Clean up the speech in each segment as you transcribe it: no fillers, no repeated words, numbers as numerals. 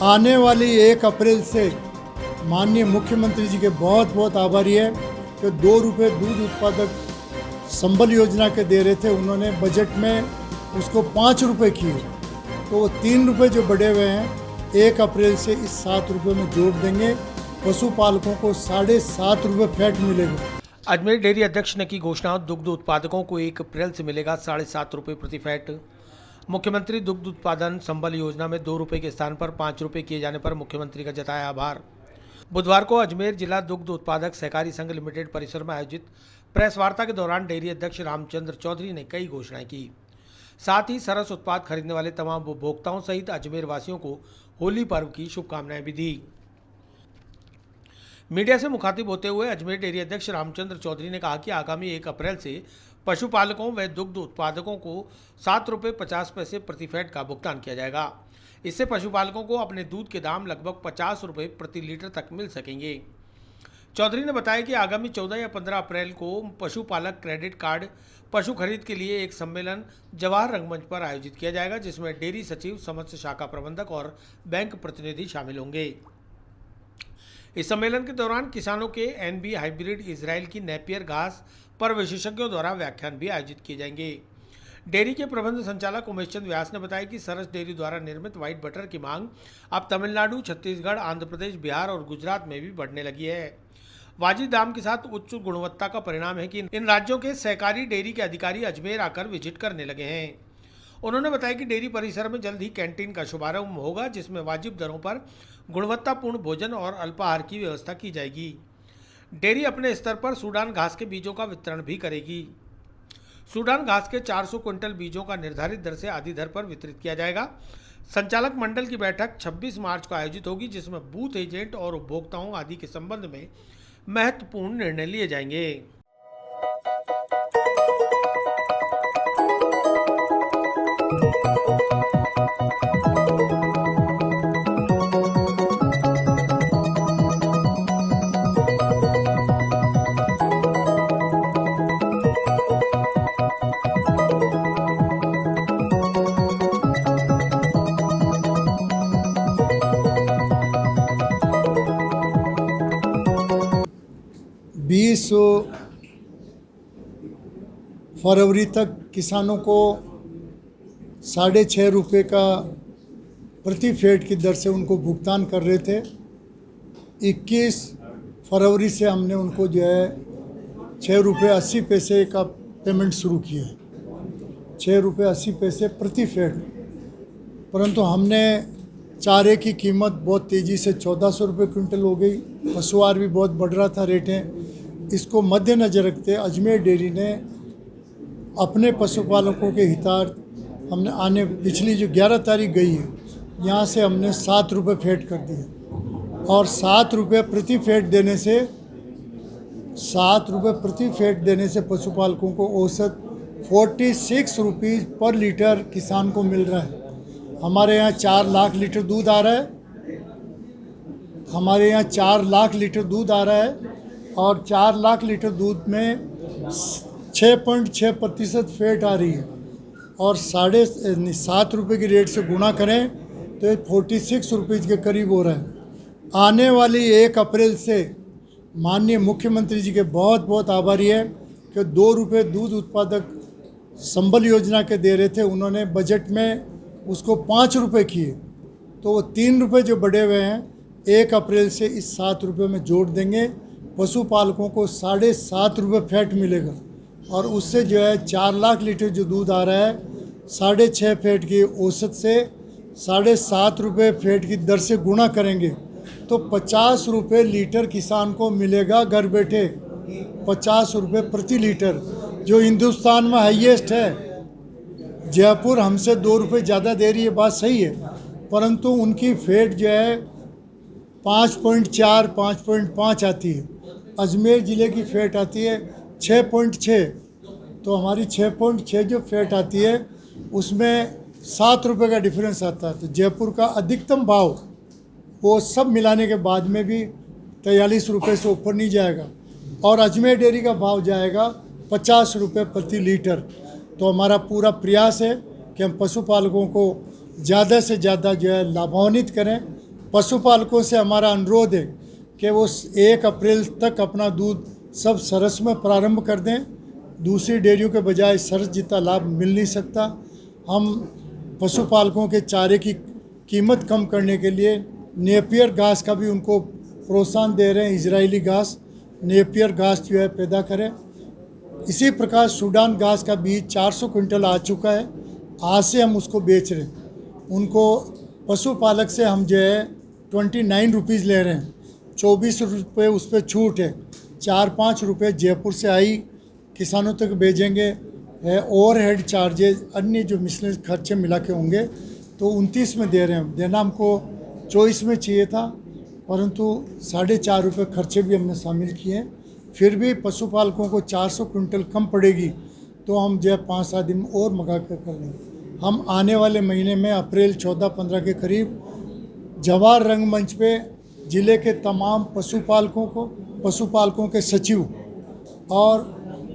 आने वाली 1 अप्रैल से माननीय मुख्यमंत्री जी के बहुत बहुत आभारी है कि 2 रुपये दूध उत्पादक संबल योजना के दे रहे थे, उन्होंने बजट में उसको 5 रुपये किए, तो वो 3 रुपये जो बढ़े हुए हैं 1 अप्रैल से इस 7 रुपये में जोड़ देंगे। पशुपालकों को 7.5 रुपये फैट मिलेगा। अजमेर डेयरी अध्यक्ष ने की घोषणा, दुग्ध उत्पादकों को 1 अप्रैल से मिलेगा 7.5 रुपये प्रति फैट। मुख्यमंत्री दुग्ध उत्पादन संबल योजना में 2 रुपये के स्थान पर 5 रुपये किए जाने पर मुख्यमंत्री का जताया आभार। बुधवार को अजमेर जिला दुग्ध उत्पादक सहकारी संघ लिमिटेड परिसर में आयोजित प्रेस वार्ता के दौरान डेयरी अध्यक्ष रामचंद्र चौधरी ने कई घोषणाएं की। साथ ही सरस उत्पाद खरीदने वाले तमाम उपभोक्ताओं सहित अजमेर वासियों को होली पर्व की शुभकामनाएं भी दी। मीडिया से मुखातिब होते हुए अजमेर डेयरी अध्यक्ष रामचंद्र चौधरी ने कहा कि आगामी 1 अप्रैल से पशुपालकों व दुग्ध उत्पादकों को 7 रुपये 50 पैसे प्रति फैट का भुगतान किया जाएगा। इससे पशुपालकों को अपने दूध के दाम लगभग 50 रुपये प्रति लीटर तक मिल सकेंगे। चौधरी ने बताया कि आगामी 14 या 15 अप्रैल को पशुपालक क्रेडिट कार्ड पशु खरीद के लिए एक सम्मेलन जवाहर रंगमंच पर आयोजित किया जाएगा, जिसमें डेयरी सचिव, समस्त शाखा प्रबंधक और बैंक प्रतिनिधि शामिल होंगे। इस सम्मेलन के दौरान किसानों के एनबी हाइब्रिड इजराइल की नेपियर घास पर विशेषज्ञों द्वारा व्याख्यान भी आयोजित किए जाएंगे। डेयरी के प्रबंध संचालक उमेश चंद व्यास ने बताया कि सरस डेयरी द्वारा निर्मित व्हाइट बटर की मांग अब तमिलनाडु, छत्तीसगढ़, आंध्र प्रदेश, बिहार और गुजरात में भी बढ़ने लगी है। वाजिब दाम के साथ उच्च गुणवत्ता का परिणाम है कि इन राज्यों के सहकारी डेयरी के अधिकारी अजमेर आकर विजिट करने लगे हैं। उन्होंने बताया कि डेयरी परिसर में जल्द ही कैंटीन का शुभारंभ होगा, जिसमें वाजिब दरों पर गुणवत्तापूर्ण भोजन और अल्पाहार की व्यवस्था की जाएगी। डेयरी अपने स्तर पर सूडान घास के बीजों का वितरण भी करेगी। सूडान घास के 400 क्विंटल बीजों का निर्धारित दर से आधी दर पर वितरित किया जाएगा। संचालक मंडल की बैठक 26 मार्च को आयोजित होगी, जिसमें बूथ एजेंट और उपभोक्ताओं आदि के संबंध में महत्वपूर्ण निर्णय लिए जाएंगे। बीस फरवरी तक किसानों को 6.5 रुपये का प्रति फेट की दर से उनको भुगतान कर रहे थे। 21 फरवरी से हमने उनको जो है 6 रुपये 80 पैसे का पेमेंट शुरू किया है, 6 रुपये 80 पैसे प्रति फेट। परंतु हमने चारे की कीमत बहुत तेज़ी से 1400 रुपये क्विंटल हो गई, पशुआहार भी बहुत बढ़ रहा था रेटें। इसको मद्देनज़र रखते अजमेर डेयरी ने अपने पशुपालकों के हितार्थ हमने पिछली जो 11 तारीख गई है, यहाँ से हमने 7 रुपये फेट कर दिए और 7 रुपये प्रति फेट देने से 7 रुपये प्रति फेट देने से पशुपालकों को औसत 46 रुपीज़ पर लीटर किसान को मिल रहा है। हमारे यहाँ 4 लाख लीटर दूध आ रहा है, हमारे यहाँ 4 लाख लीटर दूध आ रहा है और 4 लाख लीटर दूध में 6.6% फैट आ रही है और 7.5 रुपये की रेट से गुणा करें तो 46 रुपीज़ के करीब हो रहा है। आने वाली 1 अप्रैल से माननीय मुख्यमंत्री जी के बहुत बहुत आभारी है कि 2 रुपये दूध उत्पादक संबल योजना के दे रहे थे, उन्होंने बजट में उसको 5 रुपये किए, तो वो 3 रुपये जो बढ़े हुए हैं 1 अप्रैल से इस 7 रुपये में जोड़ देंगे। पशुपालकों को 7.5 रुपये फैट मिलेगा और उससे जो है 4 लाख लीटर जो दूध आ रहा है 6.5 फैट की औसत से 7.5 रुपये फैट की दर से गुणा करेंगे तो 50 रुपये लीटर किसान को मिलेगा घर बैठे, 50 रुपये प्रति लीटर, जो हिंदुस्तान में हाईएस्ट है। जयपुर हमसे 2 रुपये ज़्यादा दे रही है, बात सही है, परंतु उनकी फैट जो है 5.4 5.5 आती है। अजमेर ज़िले की फ़ैट आती है 6.6, तो हमारी 6.6 जो फ़ैट आती है उसमें 7 रुपये का डिफरेंस आता है। तो जयपुर का अधिकतम भाव वो सब मिलाने के बाद में भी 43 रुपये से ऊपर नहीं जाएगा और अजमेर डेयरी का भाव जाएगा 50 रुपये प्रति लीटर। तो हमारा पूरा प्रयास है कि हम पशुपालकों को ज़्यादा से ज़्यादा जो है लाभान्वित करें पशुपालकों से हमारा अनुरोध है कि वो 1 अप्रैल तक अपना दूध सब सरस में प्रारंभ कर दें। दूसरी डेयरियों के बजाय सरस जितना लाभ मिल नहीं सकता। हम पशुपालकों के चारे की कीमत कम करने के लिए नेपियर घास का भी उनको प्रोत्साहन दे रहे हैं। इजरायली घास, नेपियर घास जो है पैदा करें। इसी प्रकार सूडान घास का बीज 400 क्विंटल आ चुका है। आज से हम उसको बेच रहे हैं। उनको पशुपालक से हम जो है 29 रुपीज़ ले रहे हैं। 24 रुपये उस पर छूट है। 4-5 रुपये जयपुर से आई किसानों तक भेजेंगे। ओवरहेड चार्जेज अन्य जो मिसलेनियस खर्चे मिला के होंगे तो 29 में दे रहे हैं। देना हमको 24 में चाहिए था, परंतु 4.5 रुपये खर्चे भी हमने शामिल किए हैं। फिर भी पशुपालकों को 400 क्विंटल कम पड़ेगी तो हम जो है 5-7 दिन और मंगा कर लेंगे। हम आने वाले महीने में अप्रैल 14-15 के करीब जवाहर रंगमंच पे ज़िले के तमाम पशुपालकों के सचिव और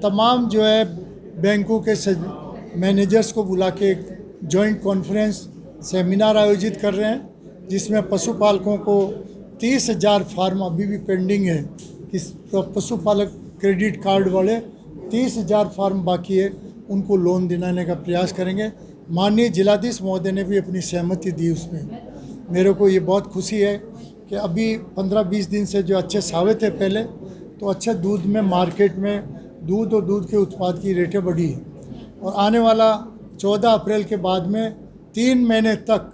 तमाम जो है बैंकों के मैनेजर्स को बुला के एक जॉइंट कॉन्फ्रेंस सेमिनार आयोजित कर रहे हैं, जिसमें पशुपालकों को 30,000 फार्म अभी भी पेंडिंग है। किस पशुपालक क्रेडिट कार्ड वाले 30,000 फार्म बाकी है, उनको लोन दिलाने का प्रयास करेंगे। माननीय जिलाधीश महोदय ने भी अपनी सहमति दी उसमें। मेरे को ये बहुत खुशी है कि अभी 15-20 दिन से जो अच्छे सावे थे पहले, तो अच्छे दूध में मार्केट में दूध और दूध के उत्पाद की रेटें बढ़ी है। और आने वाला 14 अप्रैल के बाद में 3 महीने तक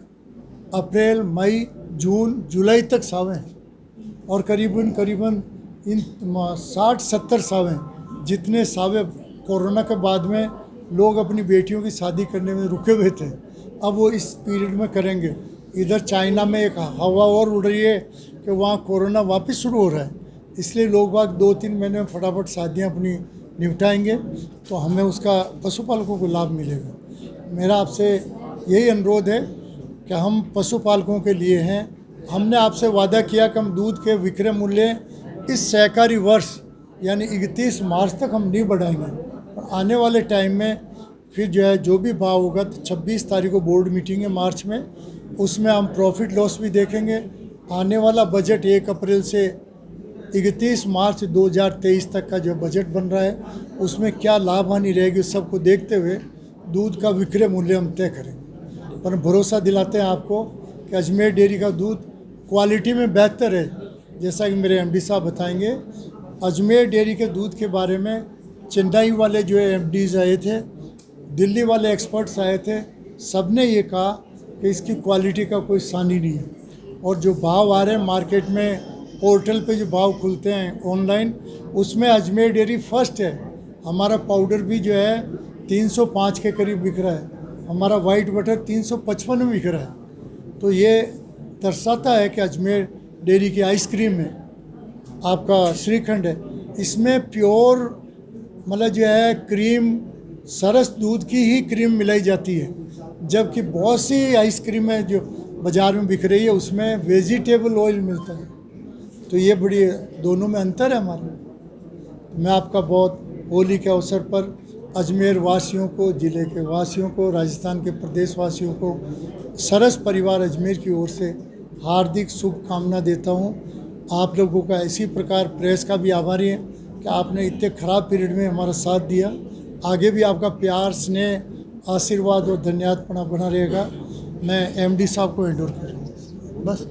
अप्रैल, मई, जून, जुलाई तक सावे हैं और करीबन इन 60-70 सावे हैं। जितने सावे कोरोना के बाद में लोग अपनी बेटियों की शादी करने में रुके हुए थे, अब वो इस पीरियड में करेंगे। इधर चाइना में एक हवा और उड़ रही है कि वहाँ कोरोना वापस शुरू हो रहा है, इसलिए लोग बाग 2-3 महीने में फटाफट शादियाँ अपनी निपटाएंगे तो हमें उसका पशुपालकों को लाभ मिलेगा। मेरा आपसे यही अनुरोध है कि हम पशुपालकों के लिए हैं। हमने आपसे वादा किया कि हम दूध के विक्रय मूल्य इस सहकारी वर्ष यानी 31 मार्च तक हम नहीं बढ़ाएंगे। और आने वाले टाइम में फिर जो है जो भी भाव होगा तो 26 तारीख को बोर्ड मीटिंग है मार्च में, उसमें हम प्रॉफिट लॉस भी देखेंगे। आने वाला बजट 1 अप्रैल से 31 मार्च 2023 तक का जो बजट बन रहा है उसमें क्या लाभ हानि रहेगी सबको देखते हुए दूध का विक्रय मूल्य हम तय करेंगे। पर भरोसा दिलाते हैं आपको कि अजमेर डेयरी का दूध क्वालिटी में बेहतर है। जैसा कि मेरे एमडी साहब बताएंगे, अजमेर डेयरी के दूध के बारे में चेन्नई वाले जो एमडीज आए थे, दिल्ली वाले एक्सपर्ट्स आए थे, सब ने ये कहा कि इसकी क्वालिटी का कोई सानी नहीं है। और जो भाव आ रहे हैं मार्केट में, पोर्टल पे जो भाव खुलते हैं ऑनलाइन, उसमें अजमेर डेयरी फर्स्ट है। हमारा पाउडर भी जो है 305 के करीब बिक रहा है, हमारा वाइट बटर 355 में बिक रहा है। तो ये दर्शाता है कि अजमेर डेयरी की आइसक्रीम है, आपका श्रीखंड है, इसमें प्योर मतलब जो है क्रीम, सरस दूध की ही क्रीम मिलाई जाती है। जबकि बहुत सी आइसक्रीमें जो बाज़ार में बिक रही है उसमें वेजिटेबल ऑयल मिलता है। तो ये बड़ी दोनों में अंतर है हमारा। मैं आपका बहुत होली के अवसर पर अजमेर वासियों को, ज़िले के वासियों को, राजस्थान के प्रदेश वासियों को, सरस परिवार अजमेर की ओर से हार्दिक शुभकामना देता हूँ। आप लोगों का इसी प्रकार प्रेस का भी आभारी है कि आपने इतने ख़राब पीरियड में हमारा साथ दिया। आगे भी आपका प्यार, स्नेह, आशीर्वाद और धन्यवाद बना रहेगा। मैं एमडी साहब को हैंड ओवर करूँगा। बस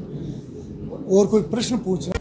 और कोई प्रश्न पूछ रहे